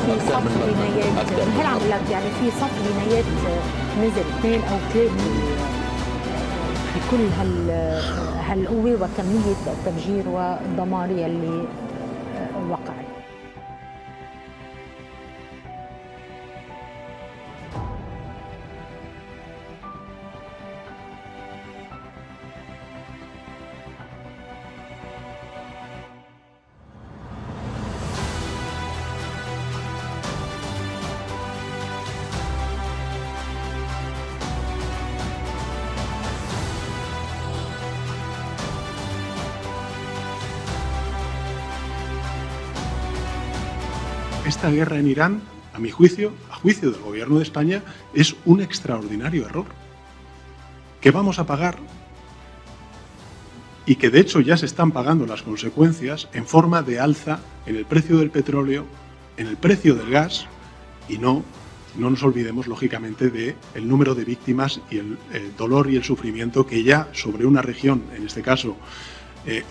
في صف بنايات، هل عم لك يعني في صف بنايات نزل 2 أو 3 بكل هالقوة وكمية التفجير والدمار يلي وقع. Esta guerra en Irán, a mi juicio, a juicio del gobierno de España, es un extraordinario error que vamos a pagar y que de hecho ya se están pagando las consecuencias en forma de alza en el precio del petróleo, en el precio del gas y no nos olvidemos lógicamente del número de víctimas y el dolor y el sufrimiento que ya sobre una región, en este caso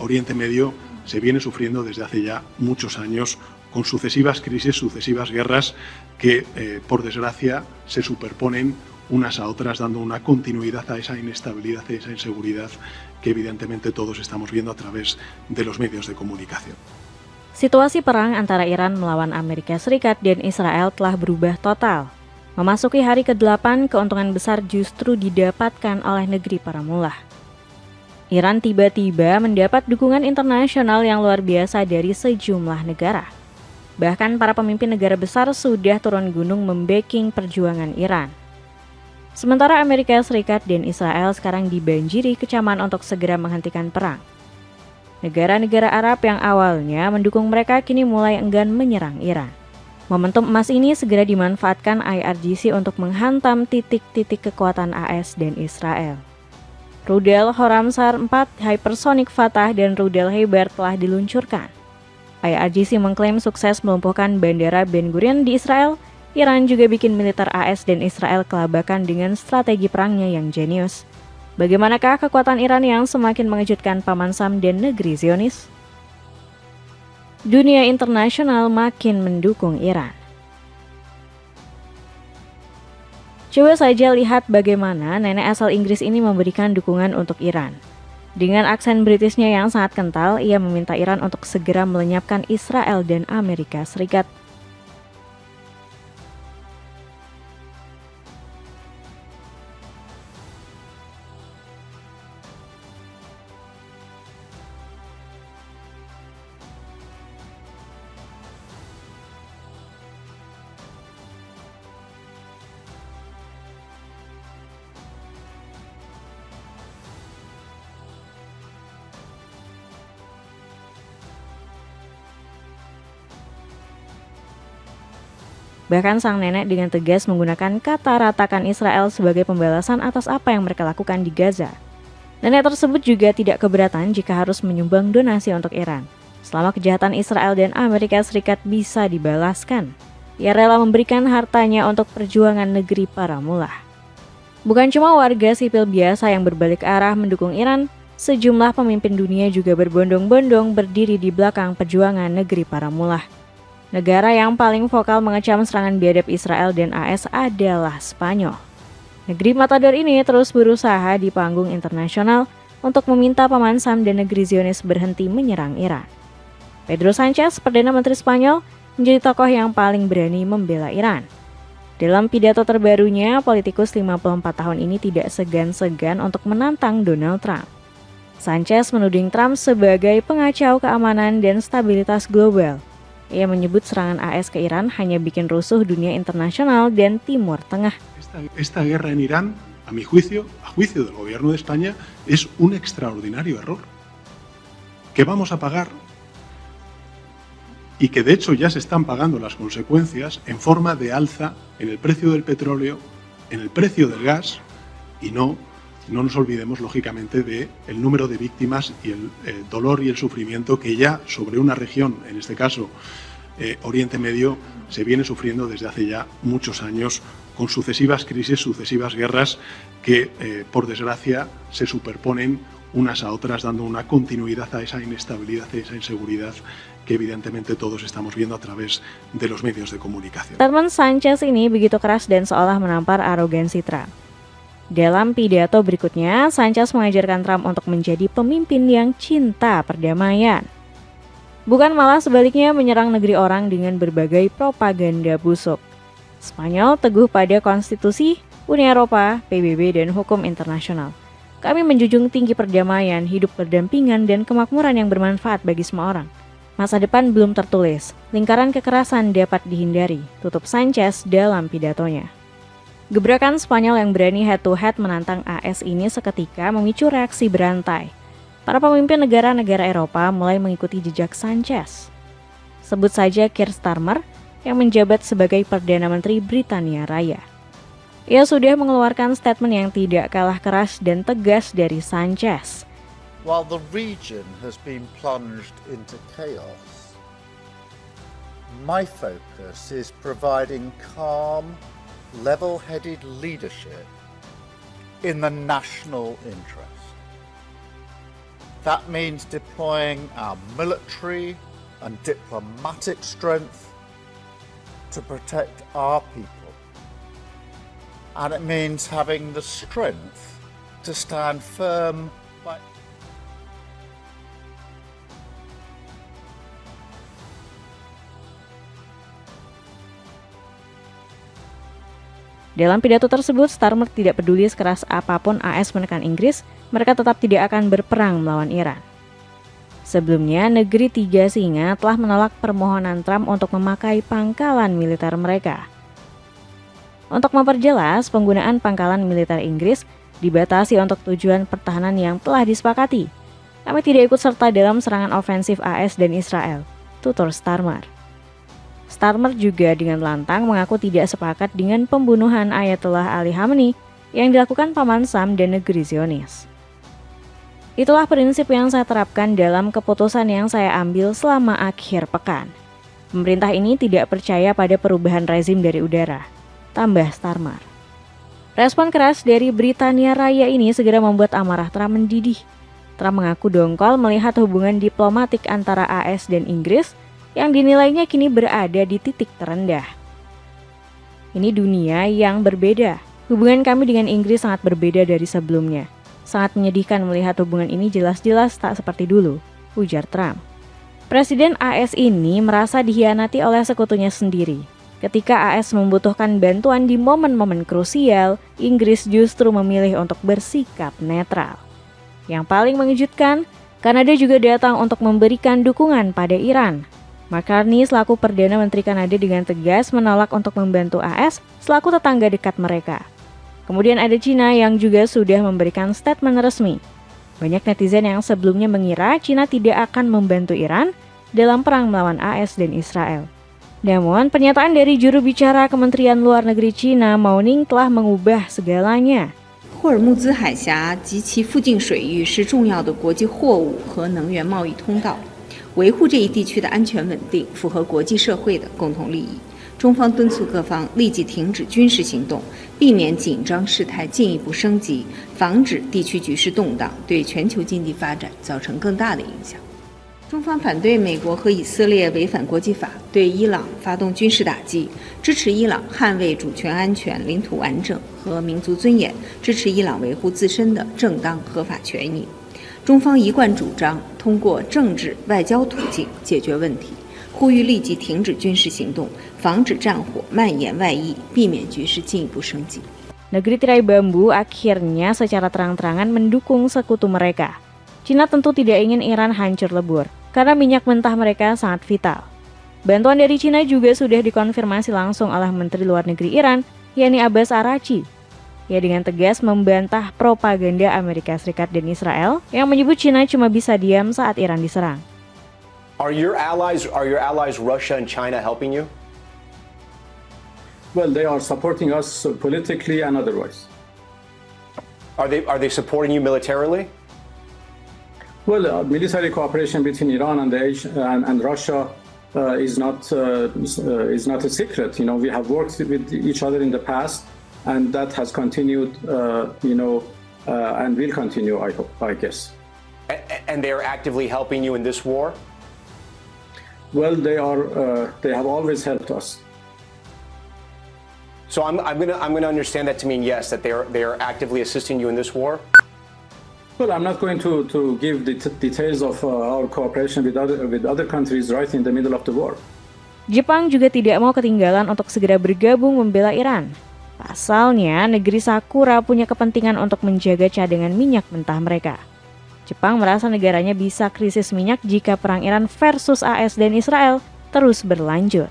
Oriente Medio, se viene sufriendo desde hace ya muchos años con sucesivas crisis, sucesivas guerras que, por desgracia, se superponen unas a otras, dando una continuidad a esa inestabilidad, a esa inseguridad que evidentemente todos estamos viendo a través de los medios de comunicación. Situasi perang antara Iran melawan Amerika Serikat dan Israel telah berubah total. Memasuki hari ke-8, keuntungan besar justru didapatkan oleh negeri para mullah. Iran tiba-tiba mendapat dukungan internasional yang luar biasa dari sejumlah negara. Bahkan para pemimpin negara besar sudah turun gunung membacking perjuangan Iran. Sementara Amerika Serikat dan Israel sekarang dibanjiri kecaman untuk segera menghentikan perang. Negara-negara Arab yang awalnya mendukung mereka kini mulai enggan menyerang Iran. Momentum emas ini segera dimanfaatkan IRGC untuk menghantam titik-titik kekuatan AS dan Israel. Rudal Khorramshahr 4, Hypersonic Fatah, dan rudal Heber telah diluncurkan. IRGC mengklaim sukses melumpuhkan bandara Ben Gurion di Israel. Iran juga bikin militer AS dan Israel kelabakan dengan strategi perangnya yang jenius. Bagaimanakah kekuatan Iran yang semakin mengejutkan Paman Sam dan negeri Zionis? Dunia internasional makin mendukung Iran. Coba saja lihat bagaimana nenek asal Inggris ini memberikan dukungan untuk Iran. Dengan aksen Britishnya yang sangat kental, ia meminta Iran untuk segera melenyapkan Israel dan Amerika Serikat. Bahkan sang nenek dengan tegas menggunakan kata ratakan Israel sebagai pembalasan atas apa yang mereka lakukan di Gaza. Nenek tersebut juga tidak keberatan jika harus menyumbang donasi untuk Iran, selama kejahatan Israel dan Amerika Serikat bisa dibalaskan. Ia rela memberikan hartanya untuk perjuangan negeri para mullah. Bukan cuma warga sipil biasa yang berbalik arah mendukung Iran, sejumlah pemimpin dunia juga berbondong-bondong berdiri di belakang perjuangan negeri para mullah. Negara yang paling vokal mengecam serangan biadab Israel dan AS adalah Spanyol. Negeri Matador ini terus berusaha di panggung internasional untuk meminta Paman Sam dan negeri Zionis berhenti menyerang Iran. Pedro Sanchez, Perdana Menteri Spanyol, menjadi tokoh yang paling berani membela Iran. Dalam pidato terbarunya, politikus 54 tahun ini tidak segan-segan untuk menantang Donald Trump. Sanchez menuding Trump sebagai pengacau keamanan dan stabilitas global. Ia menyebut serangan AS ke Iran hanya bikin rusuh dunia internasional dan Timur Tengah. Esta guerra en Irán, a mi juicio, a juicio del gobierno de España, es un extraordinario error que vamos a pagar y que de hecho ya se están pagando las consecuencias en forma de alza en el precio del petróleo, en el precio del gas y no nos olvidemos lógicamente del número de víctimas y el dolor y el sufrimiento que ya sobre una región, en este caso Oriente Medio, se viene sufriendo desde hace ya muchos años con sucesivas crisis, sucesivas guerras que, por desgracia, se superponen unas a otras, dando una continuidad a esa inestabilidad y esa inseguridad que evidentemente todos estamos viendo a través de los medios de comunicación. Statement Sanchez ini begitu keras dan seolah menampar arogansi Trump. Dalam pidato berikutnya, Sanchez mengajarkan Trump untuk menjadi pemimpin yang cinta perdamaian. Bukan malah sebaliknya menyerang negeri orang dengan berbagai propaganda busuk. Spanyol teguh pada konstitusi, Uni Eropa, PBB, dan hukum internasional. Kami menjunjung tinggi perdamaian, hidup berdampingan, dan kemakmuran yang bermanfaat bagi semua orang. Masa depan belum tertulis, lingkaran kekerasan dapat dihindari, tutup Sanchez dalam pidatonya. Gebrakan Spanyol yang berani head-to-head menantang AS ini seketika memicu reaksi berantai. Para pemimpin negara-negara Eropa mulai mengikuti jejak Sanchez. Sebut saja Keir Starmer yang menjabat sebagai Perdana Menteri Britania Raya. Ia sudah mengeluarkan statement yang tidak kalah keras dan tegas dari Sanchez. While the region has been plunged into chaos, my focus is providing calm, level-headed leadership in the national interest. That means deploying our military and diplomatic strength to protect our people. And it means having the strength to stand firm by... Dalam pidato tersebut, Starmer tidak peduli sekeras apapun AS menekan Inggris, mereka tetap tidak akan berperang melawan Iran. Sebelumnya, negeri tiga singa telah menolak permohonan Trump untuk memakai pangkalan militer mereka. Untuk memperjelas, penggunaan pangkalan militer Inggris dibatasi untuk tujuan pertahanan yang telah disepakati. Kami tidak ikut serta dalam serangan ofensif AS dan Israel, tutur Starmer. Starmer juga dengan lantang mengaku tidak sepakat dengan pembunuhan Ayatollah Ali Khamenei yang dilakukan Paman Sam dan negeri Zionis. Itulah prinsip yang saya terapkan dalam keputusan yang saya ambil selama akhir pekan. Pemerintah ini tidak percaya pada perubahan rezim dari udara, tambah Starmer. Respon keras dari Britania Raya ini segera membuat amarah Trump mendidih. Trump mengaku dongkol melihat hubungan diplomatik antara AS dan Inggris yang dinilainya kini berada di titik terendah. Ini dunia yang berbeda. Hubungan kami dengan Inggris sangat berbeda dari sebelumnya. Sangat menyedihkan melihat hubungan ini jelas-jelas tak seperti dulu, ujar Trump. Presiden AS ini merasa dikhianati oleh sekutunya sendiri. Ketika AS membutuhkan bantuan di momen-momen krusial, Inggris justru memilih untuk bersikap netral. Yang paling mengejutkan, Kanada juga datang untuk memberikan dukungan pada Iran. Mark Carney selaku Perdana Menteri Kanada dengan tegas menolak untuk membantu AS selaku tetangga dekat mereka. Kemudian ada Cina yang juga sudah memberikan statement resmi. Banyak netizen yang sebelumnya mengira Cina tidak akan membantu Iran dalam perang melawan AS dan Israel. Namun, pernyataan dari juru bicara Kementerian Luar Negeri Cina, Mao Ning, telah mengubah segalanya. 霍尔木兹海峡及其附近水域是重要的国际货物和能源贸易通道，维护这一地区的安全稳定符合国际社会的共同利益。中方敦促各方立即停止军事行动，避免紧张事态进一步升级，防止地区局势动荡对全球经济发展造成更大的影响。中方反对美国和以色列违反国际法，对伊朗发动军事打击，支持伊朗捍卫主权安全、领土完整和民族尊严，支持伊朗维护自身的正当合法权益。中方一贯主张通过政治外交途径解决问题，呼吁立即停止军事行动，防止战火蔓延外溢，避免局势进一步升级。 Negeri tirai bambu akhirnya secara terang-terangan mendukung sekutu mereka. Cina tentu tidak ingin Iran hancur lebur, karena minyak mentah mereka sangat vital. Bantuan dari Cina juga sudah dikonfirmasi langsung oleh Menteri Luar Negeri Iran, yakni Abbas Araghchi. Ia dengan tegas membantah propaganda Amerika Serikat dan Israel yang menyebut Cina cuma bisa diam saat Iran diserang. Are your allies Russia and China helping you? Well, they are supporting us politically and otherwise. Are they supporting you militarily? Well, military cooperation between Iran and Russia is not a secret. You know, we have worked with each other in the past, and that has continued. And will continue, I guess. And they are actively helping you in this war? Well, they have always helped us. So I'm gonna understand that to mean yes, that they are actively assisting you in this war? Well, I'm not going to give the details of our cooperation with other countries right in the middle of the war. Jepang juga tidak mau ketinggalan untuk segera bergabung membela Iran. Pasalnya, negeri Sakura punya kepentingan untuk menjaga cadangan minyak mentah mereka. Jepang merasa negaranya bisa krisis minyak jika perang Iran versus AS dan Israel terus berlanjut.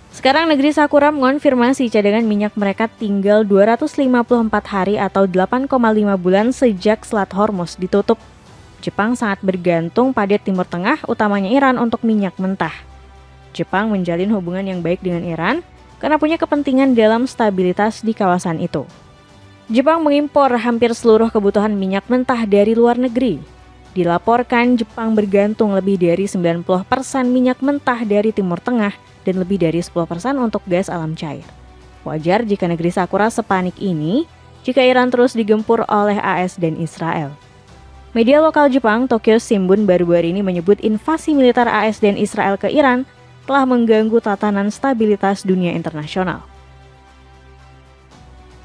Sekarang negeri Sakura mengonfirmasi cadangan minyak mereka tinggal 254 hari atau 8,5 bulan sejak Selat Hormuz ditutup. Jepang sangat bergantung pada Timur Tengah, utamanya Iran, untuk minyak mentah. Jepang menjalin hubungan yang baik dengan Iran karena punya kepentingan dalam stabilitas di kawasan itu. Jepang mengimpor hampir seluruh kebutuhan minyak mentah dari luar negeri. Dilaporkan Jepang bergantung lebih dari 90% minyak mentah dari Timur Tengah dan lebih dari 10% untuk gas alam cair. Wajar jika negeri Sakura sepanik ini jika Iran terus digempur oleh AS dan Israel. Media lokal Jepang, Tokyo Shimbun, baru-baru ini menyebut invasi militer AS dan Israel ke Iran telah mengganggu tatanan stabilitas dunia internasional.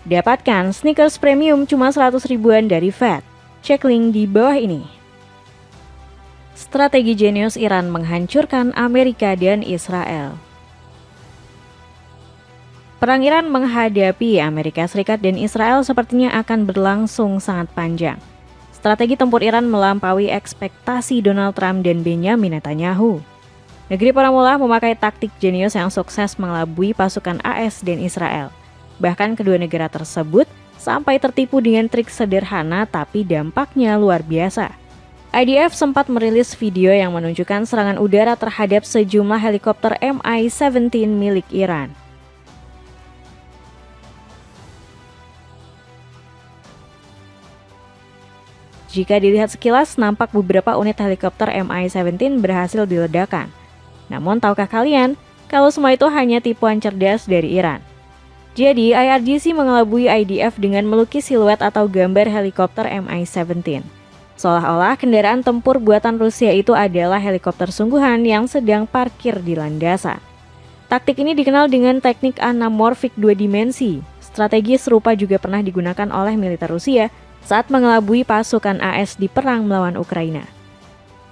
Dapatkan sneakers premium cuma 100 ribuan dari Fed. Cek link di bawah ini. Strategi jenius Iran menghancurkan Amerika dan Israel. Perang Iran menghadapi Amerika Serikat dan Israel sepertinya akan berlangsung sangat panjang. Strategi tempur Iran melampaui ekspektasi Donald Trump dan Benjamin Netanyahu. Negeri para mullah memakai taktik jenius yang sukses mengelabui pasukan AS dan Israel. Bahkan kedua negara tersebut sampai tertipu dengan trik sederhana tapi dampaknya luar biasa. IDF sempat merilis video yang menunjukkan serangan udara terhadap sejumlah helikopter Mi-17 milik Iran. Jika dilihat sekilas, nampak beberapa unit helikopter Mi-17 berhasil diledakkan. Namun tahukah kalian kalau semua itu hanya tipuan cerdas dari Iran? Jadi IRGC mengelabui IDF dengan melukis siluet atau gambar helikopter Mi-17. Seolah-olah kendaraan tempur buatan Rusia itu adalah helikopter sungguhan yang sedang parkir di landasan. Taktik ini dikenal dengan teknik anamorfik dua dimensi. Strategi serupa juga pernah digunakan oleh militer Rusia saat mengelabui pasukan AS di perang melawan Ukraina.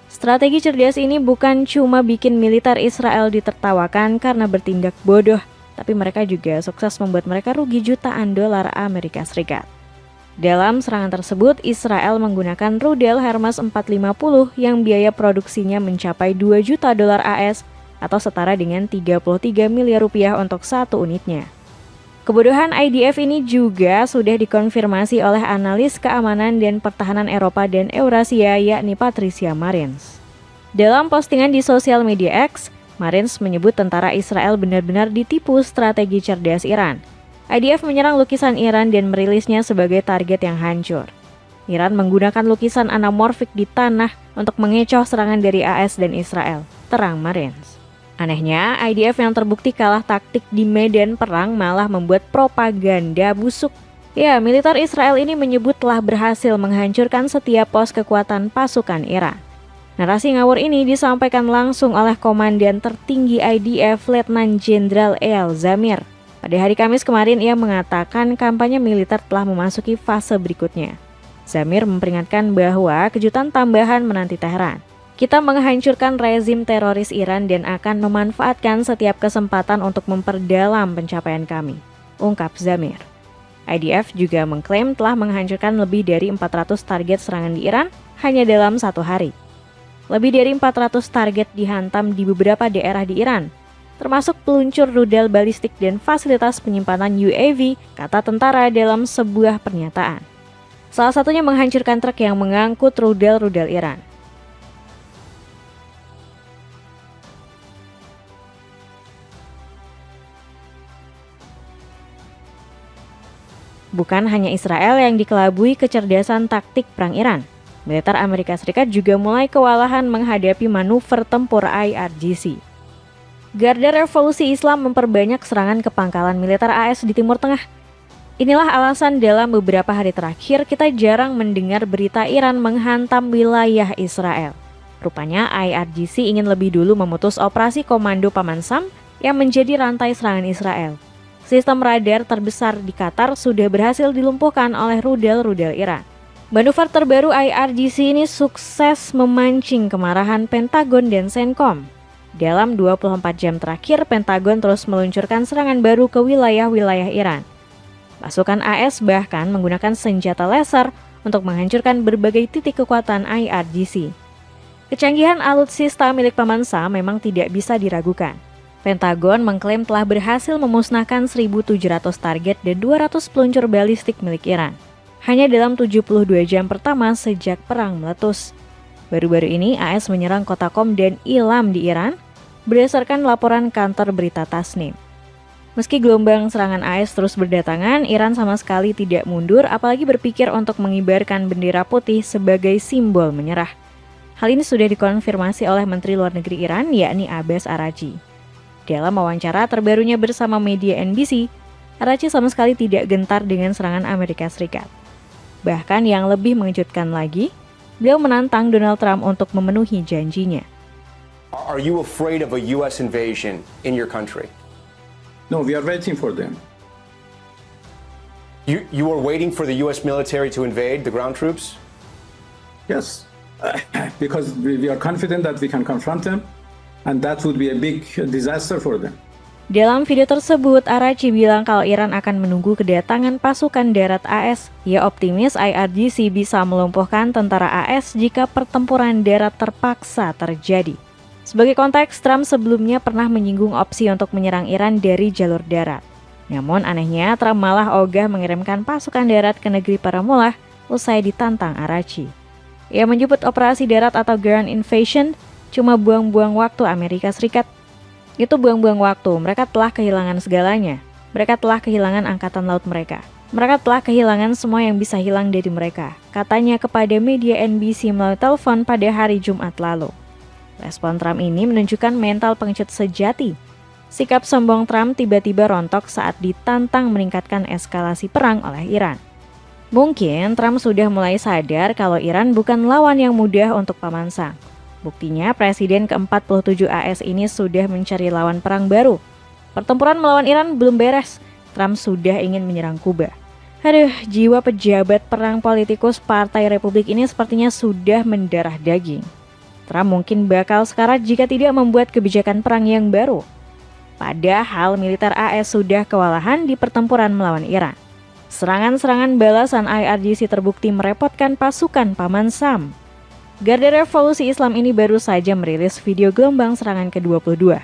Strategi cerdas ini bukan cuma bikin militer Israel ditertawakan karena bertindak bodoh, tapi mereka juga sukses membuat mereka rugi jutaan dolar Amerika Serikat. Dalam serangan tersebut, Israel menggunakan rudal Hermes 450 yang biaya produksinya mencapai 2 juta dolar AS atau setara dengan 33 miliar rupiah untuk satu unitnya. Kebodohan IDF ini juga sudah dikonfirmasi oleh analis keamanan dan pertahanan Eropa dan Eurasia, yakni Patricia Marins. Dalam postingan di sosial media X, Marins menyebut tentara Israel benar-benar ditipu strategi cerdas Iran. IDF menyerang lukisan Iran dan merilisnya sebagai target yang hancur. Iran menggunakan lukisan anamorfik di tanah untuk mengecoh serangan dari AS dan Israel, terang Marins. Anehnya, IDF yang terbukti kalah taktik di medan perang malah membuat propaganda busuk. Ya, militer Israel ini menyebut telah berhasil menghancurkan setiap pos kekuatan pasukan Iran. Narasi ngawur ini disampaikan langsung oleh Komandan tertinggi IDF, Letnan Jenderal Eyal Zamir. Pada hari Kamis kemarin, ia mengatakan kampanye militer telah memasuki fase berikutnya. Zamir memperingatkan bahwa kejutan tambahan menanti Teheran. Kita menghancurkan rezim teroris Iran dan akan memanfaatkan setiap kesempatan untuk memperdalam pencapaian kami, ungkap Zamir. IDF juga mengklaim telah menghancurkan lebih dari 400 target serangan di Iran hanya dalam satu hari. Lebih dari 400 target dihantam di beberapa daerah di Iran, termasuk peluncur rudal balistik dan fasilitas penyimpanan UAV, kata tentara dalam sebuah pernyataan. Salah satunya menghancurkan truk yang mengangkut rudal-rudal Iran. Bukan hanya Israel yang dikelabui kecerdasan taktik perang Iran. Militer Amerika Serikat juga mulai kewalahan menghadapi manuver tempur IRGC. Garda Revolusi Islam memperbanyak serangan ke pangkalan militer AS di Timur Tengah. Inilah alasan dalam beberapa hari terakhir kita jarang mendengar berita Iran menghantam wilayah Israel. Rupanya IRGC ingin lebih dulu memutus operasi komando Paman Sam yang menjadi rantai serangan Israel. Sistem radar terbesar di Qatar sudah berhasil dilumpuhkan oleh rudal-rudal Iran. Manuver terbaru IRGC ini sukses memancing kemarahan Pentagon dan CENTCOM. Dalam 24 jam terakhir, Pentagon terus meluncurkan serangan baru ke wilayah-wilayah Iran. Pasukan AS bahkan menggunakan senjata laser untuk menghancurkan berbagai titik kekuatan IRGC. Kecanggihan alutsista milik Paman Sam memang tidak bisa diragukan. Pentagon mengklaim telah berhasil memusnahkan 1.700 target dan 200 peluncur balistik milik Iran. Hanya dalam 72 jam pertama sejak perang meletus. Baru-baru ini AS menyerang kota Qom dan Ilam di Iran berdasarkan laporan kantor berita Tasnim. Meski gelombang serangan AS terus berdatangan, Iran sama sekali tidak mundur apalagi berpikir untuk mengibarkan bendera putih sebagai simbol menyerah. Hal ini sudah dikonfirmasi oleh Menteri Luar Negeri Iran yakni Abbas Araghchi. Dalam wawancara terbarunya bersama media NBC, Araghchi sama sekali tidak gentar dengan serangan Amerika Serikat. Bahkan yang lebih mengejutkan lagi, beliau menantang Donald Trump untuk memenuhi janjinya. Are you afraid of a US invasion in your country? No, we are waiting for them. You are waiting for the US military to invade the ground troops? Yes, because we are confident that we can confront them, and that would be a big disaster for them. Dalam video tersebut, Araghchi bilang kalau Iran akan menunggu kedatangan pasukan darat AS. Ia optimis IRGC bisa melumpuhkan tentara AS jika pertempuran darat terpaksa terjadi. Sebagai konteks, Trump sebelumnya pernah menyinggung opsi untuk menyerang Iran dari jalur darat. Namun anehnya, Trump malah ogah mengirimkan pasukan darat ke negeri para mullah usai ditantang Araghchi. Ia menyebut operasi darat atau ground invasion cuma buang-buang waktu Amerika Serikat. Itu buang-buang waktu, mereka telah kehilangan segalanya. Mereka telah kehilangan angkatan laut mereka. Mereka telah kehilangan semua yang bisa hilang dari mereka, katanya kepada media NBC melalui telepon pada hari Jumat lalu. Respon Trump ini menunjukkan mental pengecut sejati. Sikap sombong Trump tiba-tiba rontok saat ditantang meningkatkan eskalasi perang oleh Iran. Mungkin Trump sudah mulai sadar kalau Iran bukan lawan yang mudah untuk Paman Sam. Buktinya Presiden ke-47 AS ini sudah mencari lawan perang baru. Pertempuran melawan Iran belum beres, Trump sudah ingin menyerang Kuba. Aduh, jiwa pejabat perang politikus Partai Republik ini sepertinya sudah mendarah daging. Trump mungkin bakal sekarat jika tidak membuat kebijakan perang yang baru. Padahal militer AS sudah kewalahan di pertempuran melawan Iran. Serangan-serangan balasan IRGC terbukti merepotkan pasukan Paman Sam. Garda Revolusi Islam ini baru saja merilis video gelombang serangan ke-22.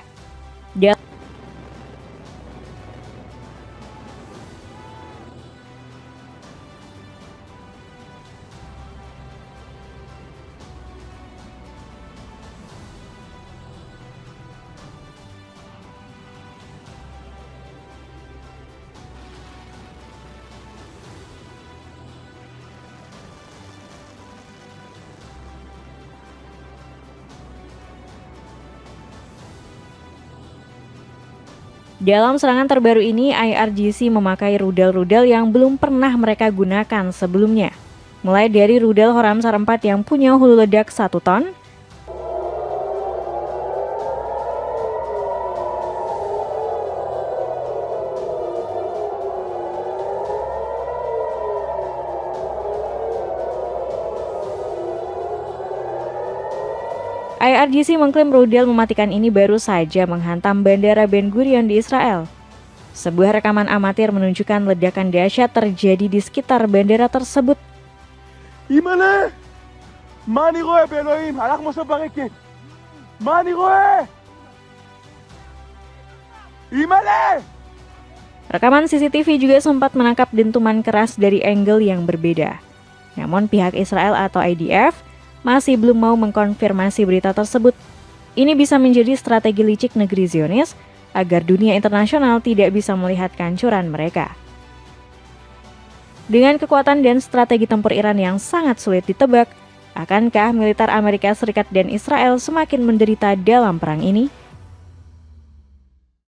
Dalam serangan terbaru ini, IRGC memakai rudal-rudal yang belum pernah mereka gunakan sebelumnya. Mulai dari rudal Horamsar 4 yang punya hulu ledak 1 ton, IRGC mengklaim rudal mematikan ini baru saja menghantam Bandara Ben Gurion di Israel. Sebuah rekaman amatir menunjukkan ledakan dahsyat terjadi di sekitar bandara tersebut. Imale! מה אני רואה באלוהים? הלך משה ברקת. מה אני רואה? Imale! Rekaman CCTV juga sempat menangkap dentuman keras dari angle yang berbeda. Namun pihak Israel atau IDF masih belum mau mengkonfirmasi berita tersebut. Ini bisa menjadi strategi licik negeri Zionis agar dunia internasional tidak bisa melihat kehancuran mereka. Dengan kekuatan dan strategi tempur Iran yang sangat sulit ditebak, akankah militer Amerika Serikat dan Israel semakin menderita dalam perang ini?